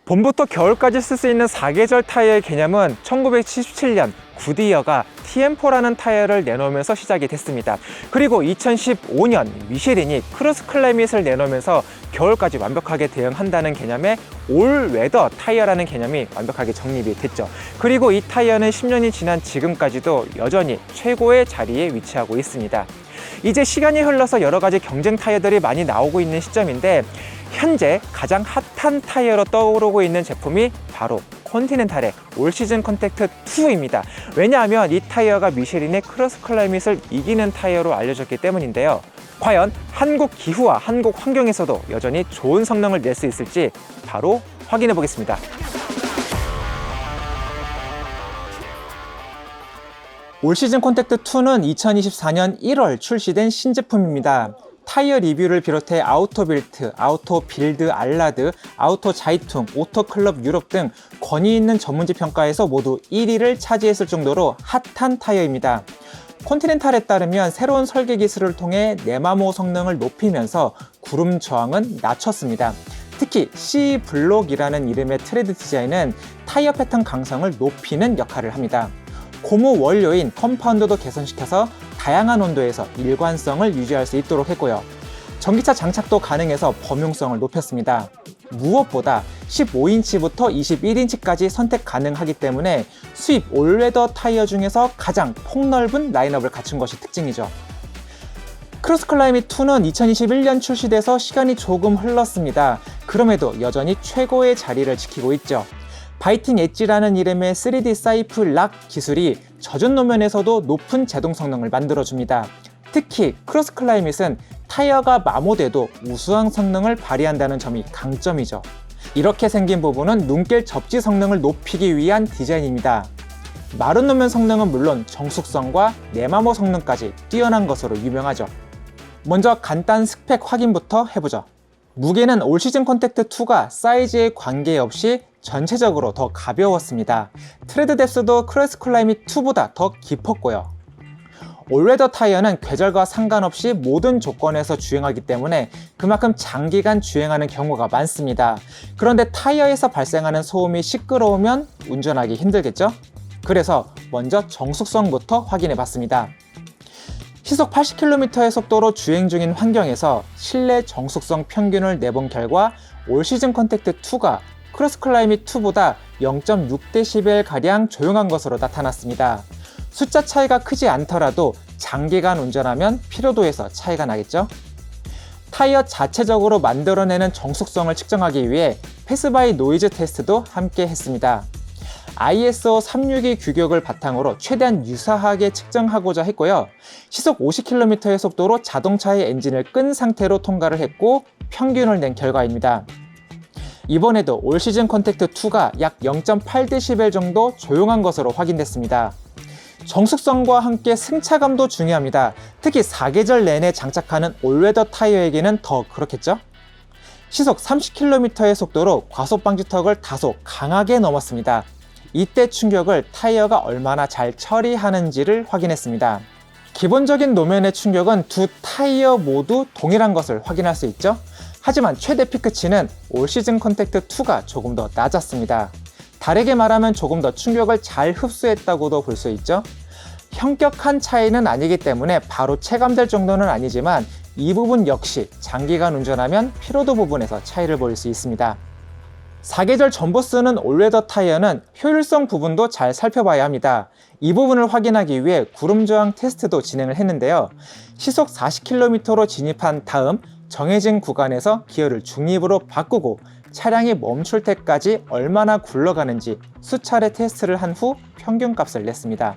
봄부터 겨울까지 쓸 수 있는 사계절 타이어의 개념은 1977년 구디어가 TM4라는 타이어를 내놓으면서 시작이 됐습니다. 그리고 2015년 미쉐린이 크로스 클라이밋을 내놓으면서 겨울까지 완벽하게 대응한다는 개념의 올웨더 타이어라는 개념이 완벽하게 정립이 됐죠. 그리고 이 타이어는 10년이 지난 지금까지도 여전히 최고의 자리에 위치하고 있습니다. 이제 시간이 흘러서 여러 가지 경쟁 타이어들이 많이 나오고 있는 시점인데, 현재 가장 핫한 타이어로 떠오르고 있는 제품이 바로 컨티넨탈의 올 시즌 컨택트 2입니다. 왜냐하면 이 타이어가 미쉐린의 크로스 클라이밋을 이기는 타이어로 알려졌기 때문인데요. 과연 한국 기후와 한국 환경에서도 여전히 좋은 성능을 낼 수 있을지 바로 확인해 보겠습니다. 올 시즌 컨택트 2는 2024년 1월 출시된 신제품입니다. 타이어 리뷰를 비롯해 아우토빌트, 아우토빌드 알라드, 아우토자이퉁, 오토클럽 유럽 등 권위 있는 전문지 평가에서 모두 1위를 차지했을 정도로 핫한 타이어입니다. 컨티넨탈에 따르면 새로운 설계 기술을 통해 내마모 성능을 높이면서 구름 저항은 낮췄습니다. 특히 C 블록이라는 이름의 트레드 디자인은 타이어 패턴 강성을 높이는 역할을 합니다. 고무 원료인 컴파운드도 개선시켜서 다양한 온도에서 일관성을 유지할 수 있도록 했고요. 전기차 장착도 가능해서 범용성을 높였습니다. 무엇보다 15인치부터 21인치까지 선택 가능하기 때문에 수입 올웨더 타이어 중에서 가장 폭넓은 라인업을 갖춘 것이 특징이죠. 크로스 클라이밋 2는 2021년 출시돼서 시간이 조금 흘렀습니다. 그럼에도 여전히 최고의 자리를 지키고 있죠. 바이팅 엣지라는 이름의 3D 사이프 락 기술이 젖은路面에서도 높은 제동 성능을 만들어줍니다. 특히 크로스 클라이밋은 타이어가 마모돼도 우수한 성능을 발휘한다는 점이 강점이죠. 이렇게 생긴 부분은 눈길 접지 성능을 높이기 위한 디자인입니다. 마른路面성능은 물론 정숙성과 내마모 성능까지 뛰어난 것으로 유명하죠. 먼저 간단 스펙 확인부터 해보죠. 무게는 올 시즌 컨택트 2가 사이즈에 관계없이 전체적으로 더 가벼웠습니다. 트레드 뎁스도 크로스 클라이밋 2보다 더 깊었고요. 올웨더 타이어는 계절과 상관없이 모든 조건에서 주행하기 때문에 그만큼 장기간 주행하는 경우가 많습니다. 그런데 타이어에서 발생하는 소음이 시끄러우면 운전하기 힘들겠죠? 그래서 먼저 정숙성부터 확인해 봤습니다. 시속 80km의 속도로 주행 중인 환경에서 실내 정숙성 평균을 내본 결과 올 시즌 컨택트 2가 크로스 클라이밋 2보다 0.6dB가량 조용한 것으로 나타났습니다. 숫자 차이가 크지 않더라도 장기간 운전하면 피로도에서 차이가 나겠죠? 타이어 자체적으로 만들어내는 정숙성을 측정하기 위해 패스바이 노이즈 테스트도 함께 했습니다. ISO 362 규격을 바탕으로 최대한 유사하게 측정하고자 했고요. 시속 50km의 속도로 자동차의 엔진을 끈 상태로 통과를 했고 평균을 낸 결과입니다. 이번에도 올 시즌 컨택트 2가 약 0.8dB 정도 조용한 것으로 확인됐습니다. 정숙성과 함께 승차감도 중요합니다. 특히 사계절 내내 장착하는 올웨더 타이어에게는 더 그렇겠죠? 시속 30km의 속도로 과속 방지턱을 다소 강하게 넘었습니다. 이때 충격을 타이어가 얼마나 잘 처리하는지를 확인했습니다. 기본적인 노면의 충격은 두 타이어 모두 동일한 것을 확인할 수 있죠? 하지만 최대 피크치는 올 시즌 컨택트 2가 조금 더 낮았습니다. 다르게 말하면 조금 더 충격을 잘 흡수했다고도 볼 수 있죠. 현격한 차이는 아니기 때문에 바로 체감될 정도는 아니지만 이 부분 역시 장기간 운전하면 피로도 부분에서 차이를 보일 수 있습니다. 사계절 전부 쓰는 올웨더 타이어는 효율성 부분도 잘 살펴봐야 합니다. 이 부분을 확인하기 위해 구름 저항 테스트도 진행을 했는데요. 시속 40km로 진입한 다음 정해진 구간에서 기어를 중립으로 바꾸고 차량이 멈출 때까지 얼마나 굴러가는지 수차례 테스트를 한 후 평균값을 냈습니다.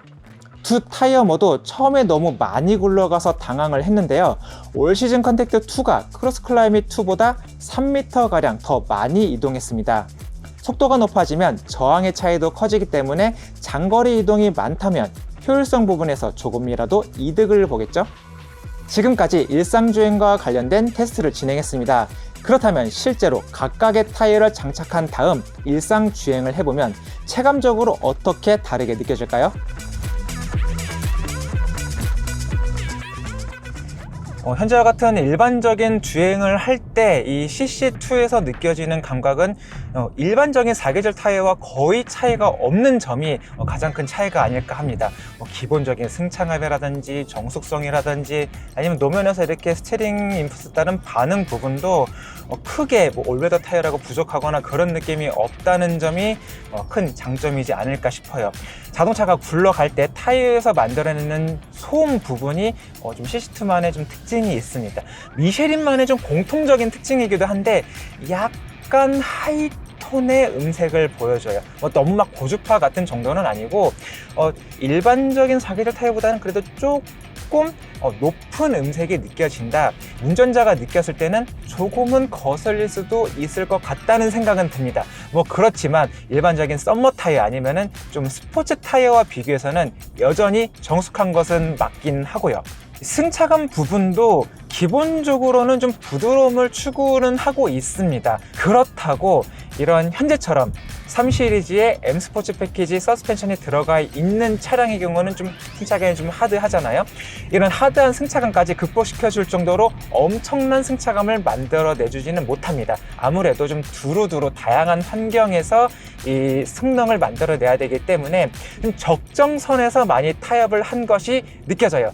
두 타이어 모두 처음에 너무 많이 굴러가서 당황을 했는데요. 올 시즌 컨택트 2가 크로스 클라이밋 2보다 3m가량 더 많이 이동했습니다. 속도가 높아지면 저항의 차이도 커지기 때문에 장거리 이동이 많다면 효율성 부분에서 조금이라도 이득을 보겠죠? 지금까지 일상주행과 관련된 테스트를 진행했습니다. 그렇다면 실제로 각각의 타이어를 장착한 다음 일상주행을 해보면 체감적으로 어떻게 다르게 느껴질까요? 현재와 같은 일반적인 주행을 할 때 이 CC2에서 느껴지는 감각은 일반적인 사계절 타이어와 거의 차이가 없는 점이 가장 큰 차이가 아닐까 합니다. 기본적인 승차감이라든지 정숙성이라든지 아니면 노면에서 이렇게 스티어링 인풋에 따른 반응 부분도 크게 올웨더 타이어라고 부족하거나 그런 느낌이 없다는 점이 큰 장점이지 않을까 싶어요. 자동차가 굴러갈 때 타이어에서 만들어내는 소음 부분이 좀 CC2만의 좀 특징이 있습니다. 미쉐린만의 좀 공통적인 특징이기도 한데 약간 하이톤의 음색을 보여줘요. 너무 막 고주파 같은 정도는 아니고 일반적인 사계절 타이어보다는 그래도 조금 높은 음색이 느껴진다. 운전자가 느꼈을 때는 조금은 거슬릴 수도 있을 것 같다는 생각은 듭니다. 그렇지만 일반적인 썸머 타이어 아니면은 좀 스포츠 타이어와 비교해서는 여전히 정숙한 것은 맞긴 하고요. 승차감 부분도 기본적으로는 좀 부드러움을 추구는 하고 있습니다. 그렇다고 이런 현재처럼 3 시리즈의 M 스포츠 패키지 서스펜션이 들어가 있는 차량의 경우는 좀 승차감이 좀 하드하잖아요. 이런 하드한 승차감까지 극복시켜 줄 정도로 엄청난 승차감을 만들어 내주지는 못합니다. 아무래도 좀 두루두루 다양한 환경에서 이 성능을 만들어 내야 되기 때문에 좀 적정선에서 많이 타협을 한 것이 느껴져요.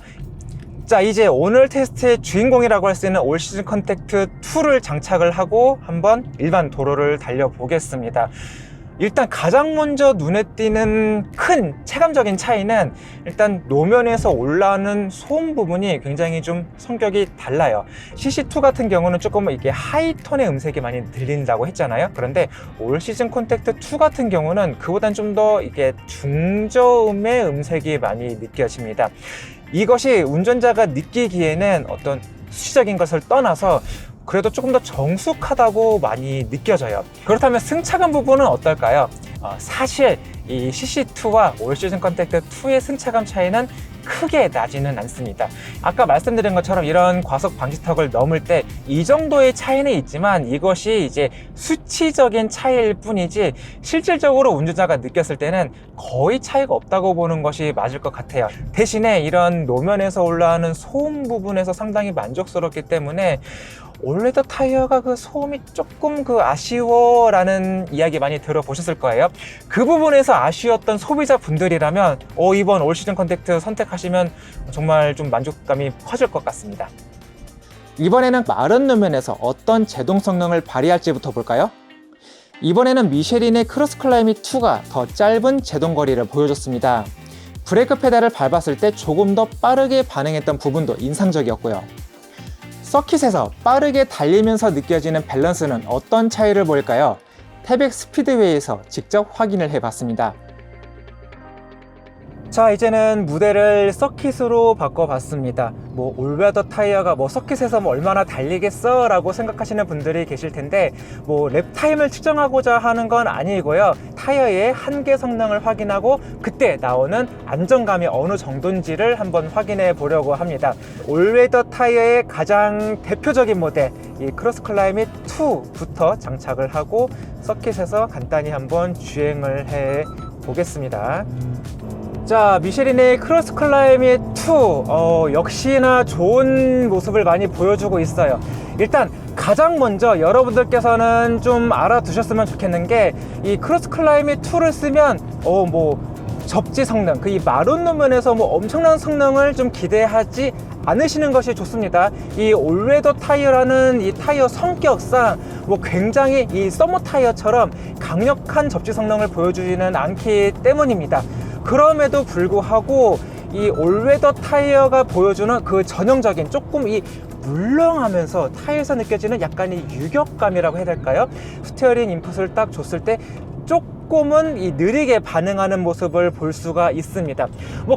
자, 이제 오늘 테스트의 주인공이라고 할 수 있는 올 시즌 컨택트 2를 장착을 하고 한번 일반 도로를 달려보겠습니다. 일단 가장 먼저 눈에 띄는 큰 체감적인 차이는 일단 노면에서 올라오는 소음 부분이 굉장히 좀 성격이 달라요. CC2 같은 경우는 조금 이게 하이톤의 음색이 많이 들린다고 했잖아요. 그런데 올 시즌 컨택트 2 같은 경우는 그보단 좀 더 이게 중저음의 음색이 많이 느껴집니다. 이것이 운전자가 느끼기에는 어떤 수치적인 것을 떠나서 그래도 조금 더 정숙하다고 많이 느껴져요. 그렇다면 승차감 부분은 어떨까요? 사실 이 CC2와 올 시즌 컨택트 2의 승차감 차이는 크게 나지는 않습니다. 아까 말씀드린 것처럼 이런 과속 방지턱을 넘을 때 이 정도의 차이는 있지만 이것이 이제 수치적인 차이일 뿐이지 실질적으로 운전자가 느꼈을 때는 거의 차이가 없다고 보는 것이 맞을 것 같아요. 대신에 이런 노면에서 올라오는 소음 부분에서 상당히 만족스럽기 때문에 올웨더 타이어가 그 소음이 조금 아쉬워라는 이야기 많이 들어보셨을 거예요. 그 부분에서 아쉬웠던 소비자분들이라면 이번 올 시즌 컨택트 선택하시면 정말 좀 만족감이 커질 것 같습니다. 이번에는 마른 노면에서 어떤 제동 성능을 발휘할지부터 볼까요? 이번에는 미쉐린의 크로스 클라이밋 2가 더 짧은 제동 거리를 보여줬습니다. 브레이크 페달을 밟았을 때 조금 더 빠르게 반응했던 부분도 인상적이었고요. 서킷에서 빠르게 달리면서 느껴지는 밸런스는 어떤 차이를 보일까요? 태백 스피드웨이에서 직접 확인을 해봤습니다. 자, 이제는 무대를 서킷으로 바꿔봤습니다. 올웨더 타이어가 서킷에서 얼마나 달리겠어? 라고 생각하시는 분들이 계실 텐데 랩타임을 측정하고자 하는 건 아니고요. 타이어의 한계 성능을 확인하고 그때 나오는 안정감이 어느 정도인지를 한번 확인해 보려고 합니다. 올웨더 타이어의 가장 대표적인 모델 이 크로스 클라이밋 2부터 장착을 하고 서킷에서 간단히 한번 주행을 해 보겠습니다. 자, 미쉐린의 크로스 클라이밋 2 역시나 좋은 모습을 많이 보여주고 있어요. 일단 가장 먼저 여러분들께서는 좀 알아두셨으면 좋겠는 게 이 크로스 클라이밋 2를 쓰면 접지 성능, 이 마른 노면에서 엄청난 성능을 좀 기대하지 않으시는 것이 좋습니다. 이 올웨더 타이어라는 이 타이어 성격상 굉장히 이 서머 타이어처럼 강력한 접지 성능을 보여주지는 않기 때문입니다. 그럼에도 불구하고 이 올웨더 타이어가 보여주는 그 전형적인 조금 이 물렁하면서 타이어에서 느껴지는 약간의 유격감이라고 해야 될까요? 스티어링 인풋을 딱 줬을 때 조금은 이 느리게 반응하는 모습을 볼 수가 있습니다.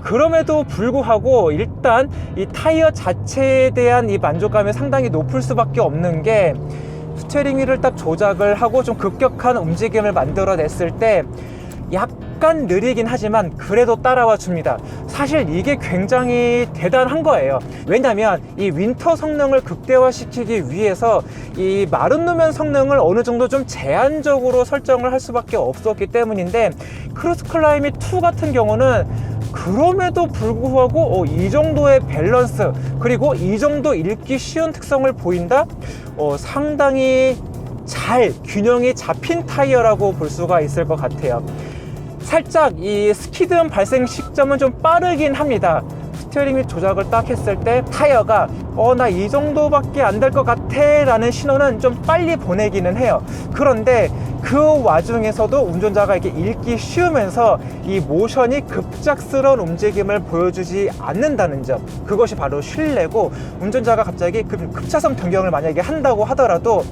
그럼에도 불구하고 일단 이 타이어 자체에 대한 이 만족감이 상당히 높을 수밖에 없는 게 스티어링 휠을 딱 조작을 하고 좀 급격한 움직임을 만들어냈을 때 약간 느리긴 하지만 그래도 따라와 줍니다. 사실 이게 굉장히 대단한 거예요. 왜냐면 이 윈터 성능을 극대화시키기 위해서 이 마른 노면 성능을 어느 정도 좀 제한적으로 설정을 할 수밖에 없었기 때문인데 크로스 클라이밋 2 같은 경우는 그럼에도 불구하고 이 정도의 밸런스 그리고 이 정도 읽기 쉬운 특성을 보인다? 상당히 잘 균형이 잡힌 타이어라고 볼 수가 있을 것 같아요. 살짝 이 스키드음 발생 시점은 좀 빠르긴 합니다. 스티어링 및 조작을 딱 했을 때 타이어가 나 이 정도밖에 안 될 것 같아 라는 신호는 좀 빨리 보내기는 해요. 그런데 그 와중에서도 운전자가 이렇게 읽기 쉬우면서 이 모션이 급작스러운 움직임을 보여주지 않는다는 점, 그것이 바로 신뢰고, 운전자가 갑자기 급차선 변경을 만약에 한다고 하더라도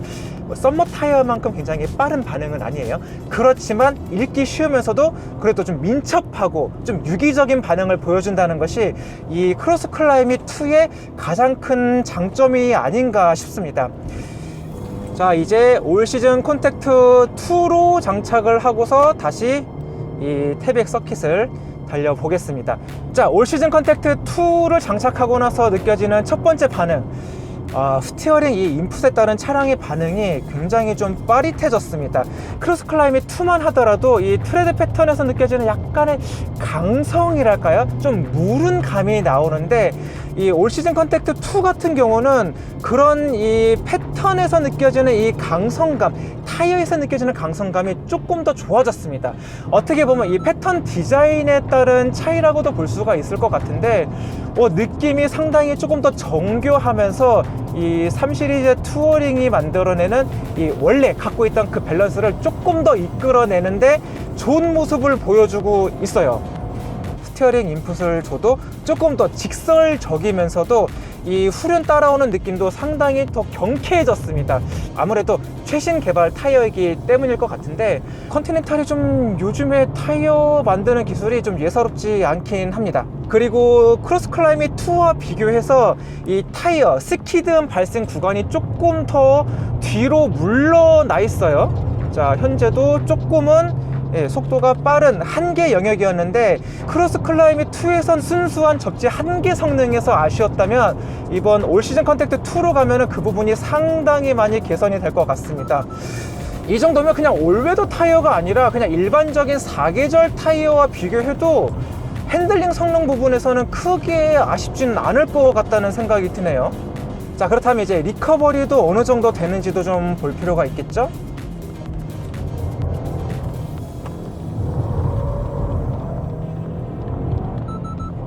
썸머 타이어만큼 굉장히 빠른 반응은 아니에요. 그렇지만 읽기 쉬우면서도 그래도 좀 민첩하고 좀 유기적인 반응을 보여준다는 것이 이 크로스 클라이밋 2의 가장 큰 장점이 아닌가 싶습니다. 자, 이제 올 시즌 콘택트 2로 장착을 하고서 다시 이 태백 서킷을 달려보겠습니다. 자, 올 시즌 콘택트 2를 장착하고 나서 느껴지는 첫 번째 반응, 스티어링 이 인풋에 따른 차량의 반응이 굉장히 좀 빠릿해졌습니다. 크로스 클라이밋 2만 하더라도 이 트레드 패턴에서 느껴지는 약간의 강성이랄까요? 좀 무른 감이 나오는데, 이 올 시즌 컨택트 2 같은 경우는 그런 이 패턴에서 느껴지는 이 강성감, 타이어에서 느껴지는 강성감이 조금 더 좋아졌습니다. 어떻게 보면 이 패턴 디자인에 따른 차이라고도 볼 수가 있을 것 같은데, 느낌이 상당히 조금 더 정교하면서 이 3시리즈 투어링이 만들어내는 이 원래 갖고 있던 그 밸런스를 조금 더 이끌어내는데 좋은 모습을 보여주고 있어요. 스티어링 인풋을 줘도 조금 더 직설적이면서도 이 후륜 따라오는 느낌도 상당히 더 경쾌해졌습니다. 아무래도 최신 개발 타이어이기 때문일 것 같은데, 컨티넨탈이 좀 요즘에 타이어 만드는 기술이 좀 예사롭지 않긴 합니다. 그리고 크로스 클라이밋 2와 비교해서 이 타이어 스키드음 발생 구간이 조금 더 뒤로 물러나 있어요. 자, 현재도 조금은 속도가 빠른 한계 영역이었는데, 크로스 클라이밋 2에선 순수한 접지 한계 성능에서 아쉬웠다면 이번 올 시즌 컨택트 2로 가면은 그 부분이 상당히 많이 개선이 될 것 같습니다. 이 정도면 그냥 올웨더 타이어가 아니라 그냥 일반적인 사계절 타이어와 비교해도 핸들링 성능 부분에서는 크게 아쉽지는 않을 것 같다는 생각이 드네요. 자, 그렇다면 이제 리커버리도 어느 정도 되는지도 좀 볼 필요가 있겠죠?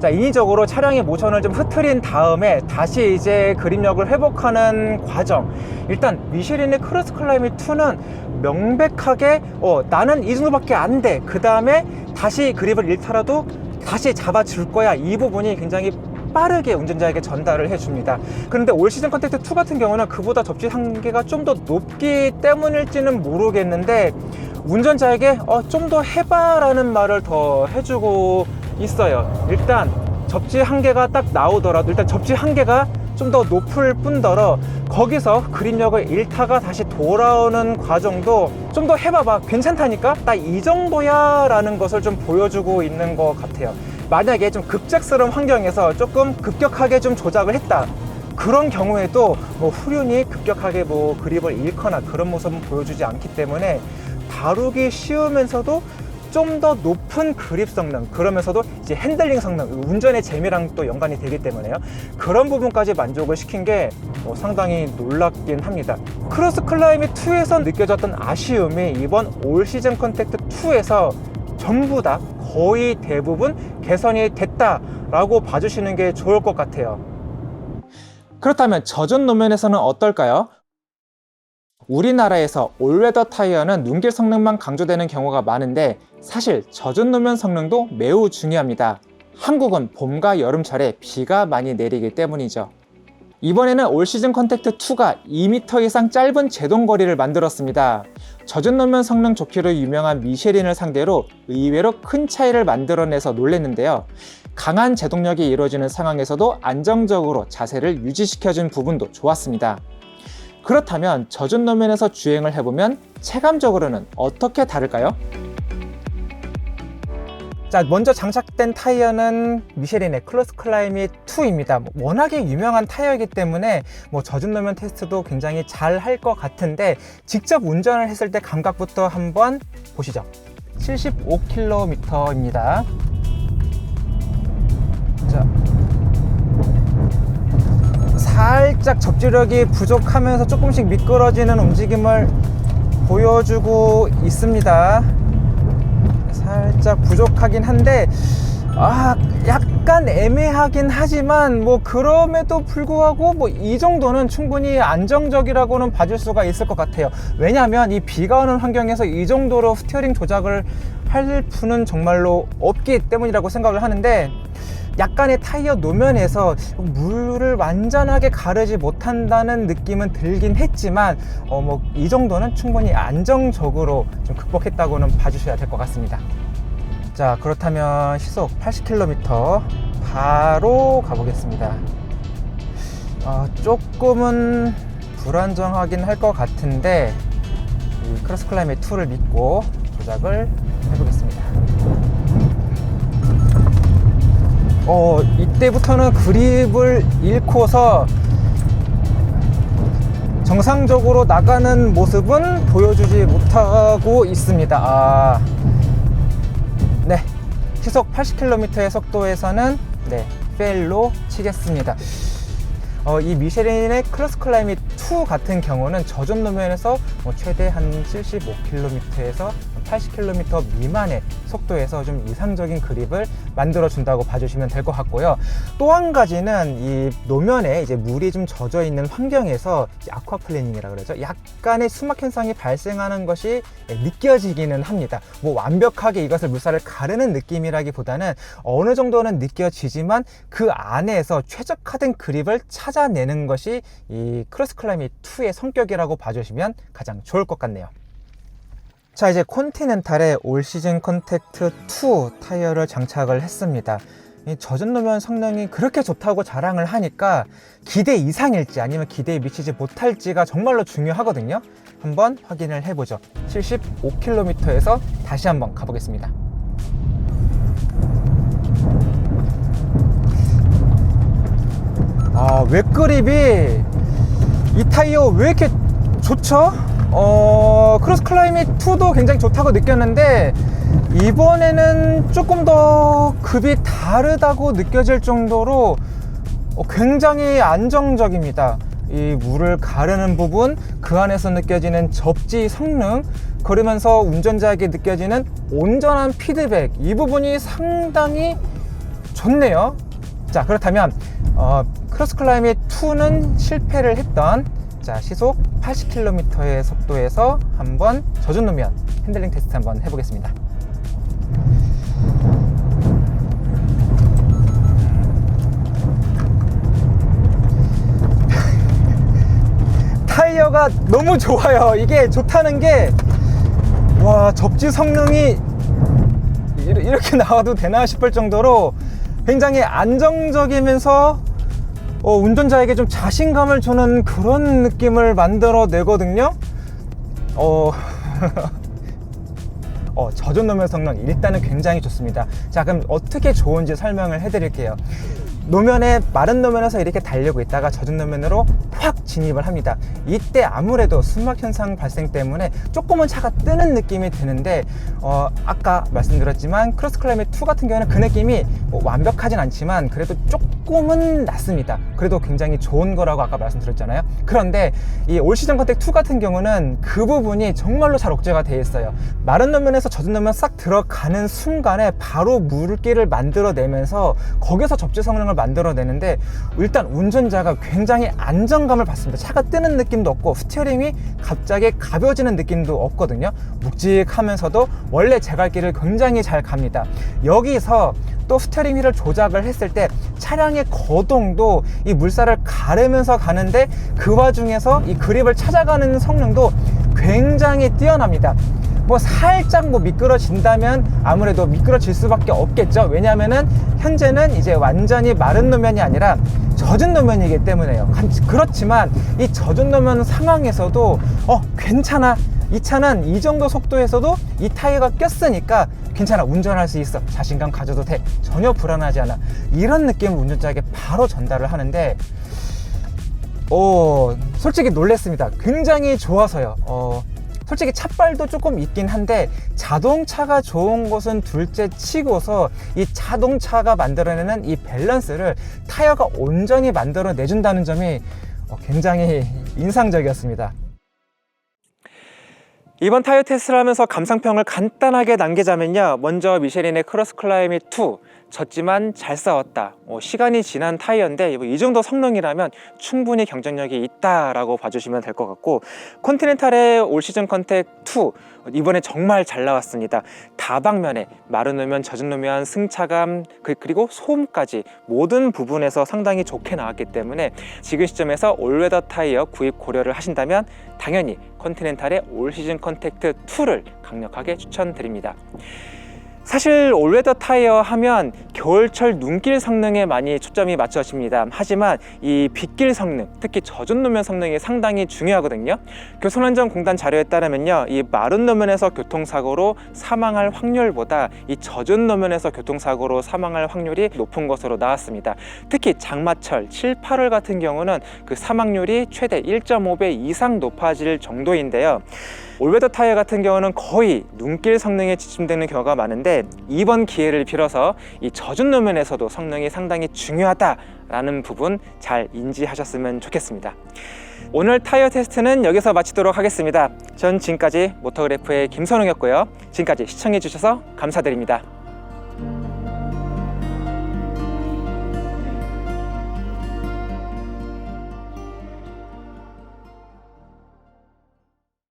자, 인위적으로 차량의 모션을 좀 흐트린 다음에 다시 이제 그립력을 회복하는 과정. 일단 미쉐린의 크로스 클라이밋 2는 명백하게 나는 이 정도밖에 안 돼, 그 다음에 다시 그립을 잃더라도 다시 잡아줄 거야, 이 부분이 굉장히 빠르게 운전자에게 전달을 해줍니다. 그런데 올 시즌 컨택트 2 같은 경우는 그보다 접지 한계가 좀 더 높기 때문일지는 모르겠는데, 운전자에게 좀 더 해봐 라는 말을 더 해주고 있어요. 일단 접지 한계가 딱 나오더라도 일단 접지 한계가 좀 더 높을 뿐더러 거기서 그립력을 잃다가 다시 돌아오는 과정도 좀 더 해봐봐, 괜찮다니까, 딱 이 정도야 라는 것을 좀 보여주고 있는 것 같아요. 만약에 좀 급작스러운 환경에서 조금 급격하게 좀 조작을 했다, 그런 경우에도 후륜이 급격하게 그립을 잃거나 그런 모습은 보여주지 않기 때문에 다루기 쉬우면서도 좀 더 높은 그립 성능, 그러면서도 이제 핸들링 성능, 운전의 재미랑 또 연관이 되기 때문에요. 그런 부분까지 만족을 시킨 게 상당히 놀랍긴 합니다. 크로스 클라이밋 2에서 느껴졌던 아쉬움이 이번 올 시즌 컨택트 2에서 전부 다 거의 대부분 개선이 됐다라고 봐주시는 게 좋을 것 같아요. 그렇다면 젖은路面에서는 어떨까요? 우리나라에서 올웨더 타이어는 눈길 성능만 강조되는 경우가 많은데, 사실 젖은路面성능도 매우 중요합니다. 한국은 봄과 여름철에 비가 많이 내리기 때문이죠. 이번에는 올 시즌 컨택트 2가 2m 이상 짧은 제동거리를 만들었습니다. 젖은路面성능 좋기로 유명한 미쉐린을 상대로 의외로 큰 차이를 만들어내서 놀랬는데요. 강한 제동력이 이루어지는 상황에서도 안정적으로 자세를 유지시켜준 부분도 좋았습니다. 그렇다면 젖은路面에서 주행을 해보면 체감적으로는 어떻게 다를까요? 자, 먼저 장착된 타이어는 미쉐린의 크로스 클라이밋 2입니다. 워낙에 유명한 타이어이기 때문에 젖은路面테스트도 굉장히 잘 할 것 같은데, 직접 운전을 했을 때 감각부터 한번 보시죠. 75km입니다. 자, 살짝 접지력이 부족하면서 조금씩 미끄러지는 움직임을 보여주고 있습니다. 살짝 부족하긴 한데 약간 애매하긴 하지만 뭐 그럼에도 불구하고 뭐 이 정도는 충분히 안정적이라고는 봐줄 수가 있을 것 같아요. 왜냐하면 이 비가 오는 환경에서 이 정도로 스티어링 조작을 할 분은 정말로 없기 때문이라고 생각을 하는데, 약간의 타이어 노면에서 물을 완전하게 가르지 못한다는 느낌은 들긴 했지만 뭐 이 정도는 충분히 안정적으로 좀 극복했다고는 봐주셔야 될 것 같습니다. 자, 그렇다면 시속 80km 바로 가보겠습니다. 조금은 불안정하긴 할 것 같은데 이 크로스 클라이밋 2를 믿고 조작을 해보겠습니다. 이때부터는 그립을 잃고서 정상적으로 나가는 모습은 보여주지 못하고 있습니다. 네, 시속 80km의 속도에서는 페일로 치겠습니다. 이 미쉐린의 크로스 클라이밋 2 같은 경우는 젖은 노면에서 최대 한 75km에서 80km 미만의 속도에서 좀 이상적인 그립을 만들어 준다고 봐주시면 될 것 같고요. 또 한 가지는 이 노면에 이제 물이 좀 젖어 있는 환경에서 아쿠아플래닝이라고 그러죠. 약간의 수막 현상이 발생하는 것이 느껴지기는 합니다. 뭐 완벽하게 이것을 물살을 가르는 느낌이라기보다는 어느 정도는 느껴지지만 그 안에서 최적화된 그립을 찾아내는 것이 이 크로스 클라이밋 2의 성격이라고 봐주시면 가장 좋을 것 같네요. 자, 이제 컨티넨탈의 올 시즌 컨택트 2 타이어를 장착을 했습니다. 이 젖은 노면 성능이 그렇게 좋다고 자랑을 하니까 기대 이상일지 아니면 기대에 미치지 못할지가 정말로 중요하거든요. 한번 확인을 해보죠. 75km에서 다시 한번 가보겠습니다. 웹그립이 이 타이어 왜 이렇게 좋죠? 크로스 클라이밋 2도 굉장히 좋다고 느꼈는데 이번에는 조금 더 급이 다르다고 느껴질 정도로 굉장히 안정적입니다. 이 물을 가르는 부분, 그 안에서 느껴지는 접지 성능, 그러면서 운전자에게 느껴지는 온전한 피드백, 이 부분이 상당히 좋네요. 자, 그렇다면 크로스 클라이밋 2는 실패를 했던 시속 80km의 속도에서 한번 젖은 노면 핸들링 테스트 한번 해보겠습니다. 타이어가 너무 좋아요. 이게 좋다는 게 접지 성능이 이렇게 나와도 되나 싶을 정도로 굉장히 안정적이면서 운전자에게 좀 자신감을 주는 그런 느낌을 만들어 내거든요. 젖은 노면 성능 일단은 굉장히 좋습니다. 자, 그럼 어떻게 좋은지 설명을 해드릴게요. 노면에 마른 노면에서 이렇게 달리고 있다가 젖은 노면으로 확 진입을 합니다. 이때 아무래도 수막 현상 발생 때문에 조금은 차가 뜨는 느낌이 드는데 아까 말씀드렸지만 크로스 클라이밋 2 같은 경우는 그 느낌이 완벽하진 않지만 그래도 조금은 낫습니다. 그래도 굉장히 좋은 거라고 아까 말씀드렸잖아요. 그런데 이 올 시즌 컨택 2 같은 경우는 그 부분이 정말로 잘 억제가 되어 있어요. 마른 노면에서 젖은 노면 싹 들어가는 순간에 바로 물길을 만들어내면서 거기서 접지 성능을 만들어내는데 일단 운전자가 굉장히 안정감을 받습니다. 차가 뜨는 느낌도 없고 스티어링이 갑자기 가벼워지는 느낌도 없거든요. 묵직하면서도 원래 제 갈 길을 굉장히 잘 갑니다. 여기서 또 스티어링 휠을 조작을 했을 때 차량의 거동도 이 물살을 가르면서 가는데 그 와중에서 이 그립을 찾아가는 성능도 굉장히 뛰어납니다. 살짝 미끄러진다면 아무래도 미끄러질 수밖에 없겠죠. 왜냐하면은 현재는 이제 완전히 마른 노면이 아니라 젖은 노면이기 때문에요. 그렇지만 이 젖은 노면 상황에서도 괜찮아, 이 차는 이 정도 속도에서도 이 타이어가 꼈으니까 괜찮아, 운전할 수 있어, 자신감 가져도 돼, 전혀 불안하지 않아, 이런 느낌을 운전자에게 바로 전달을 하는데 솔직히 놀랬습니다. 굉장히 좋아서요. 솔직히 차빨도 조금 있긴 한데 자동차가 좋은 것은 둘째 치고서 이 자동차가 만들어내는 이 밸런스를 타이어가 온전히 만들어내준다는 점이 굉장히 인상적이었습니다. 이번 타이어 테스트를 하면서 감상평을 간단하게 남기자면요, 먼저 미쉐린의 크로스 클라이밋 2, 졌지만 잘 싸웠다. 시간이 지난 타이어인데 이 정도 성능이라면 충분히 경쟁력이 있다라고 봐주시면 될 것 같고, 컨티넨탈의 올 시즌 컨택 2 이번에 정말 잘 나왔습니다. 다방면에 마른 노면, 젖은 노면, 승차감, 그리고 소음까지 모든 부분에서 상당히 좋게 나왔기 때문에 지금 시점에서 올웨더 타이어 구입 고려를 하신다면 당연히 컨티넨탈의 올 시즌 컨택트 2를 강력하게 추천드립니다. 사실 올웨더 타이어 하면 겨울철 눈길 성능에 많이 초점이 맞춰집니다. 하지만 이 빗길 성능, 특히 젖은 노면 성능이 상당히 중요하거든요. 교통안전공단 자료에 따르면요, 이 마른 노면에서 교통사고로 사망할 확률보다 이 젖은 노면에서 교통사고로 사망할 확률이 높은 것으로 나왔습니다. 특히 장마철 7, 8월 같은 경우는 그 사망률이 최대 1.5배 이상 높아질 정도인데요. 올웨더 타이어 같은 경우는 거의 눈길 성능에 집중되는 경우가 많은데, 이번 기회를 빌어서 이 젖은 노면에서도 성능이 상당히 중요하다라는 부분 잘 인지하셨으면 좋겠습니다. 오늘 타이어 테스트는 여기서 마치도록 하겠습니다. 전 지금까지 모터그래프의 김선웅이었고요. 지금까지 시청해 주셔서 감사드립니다.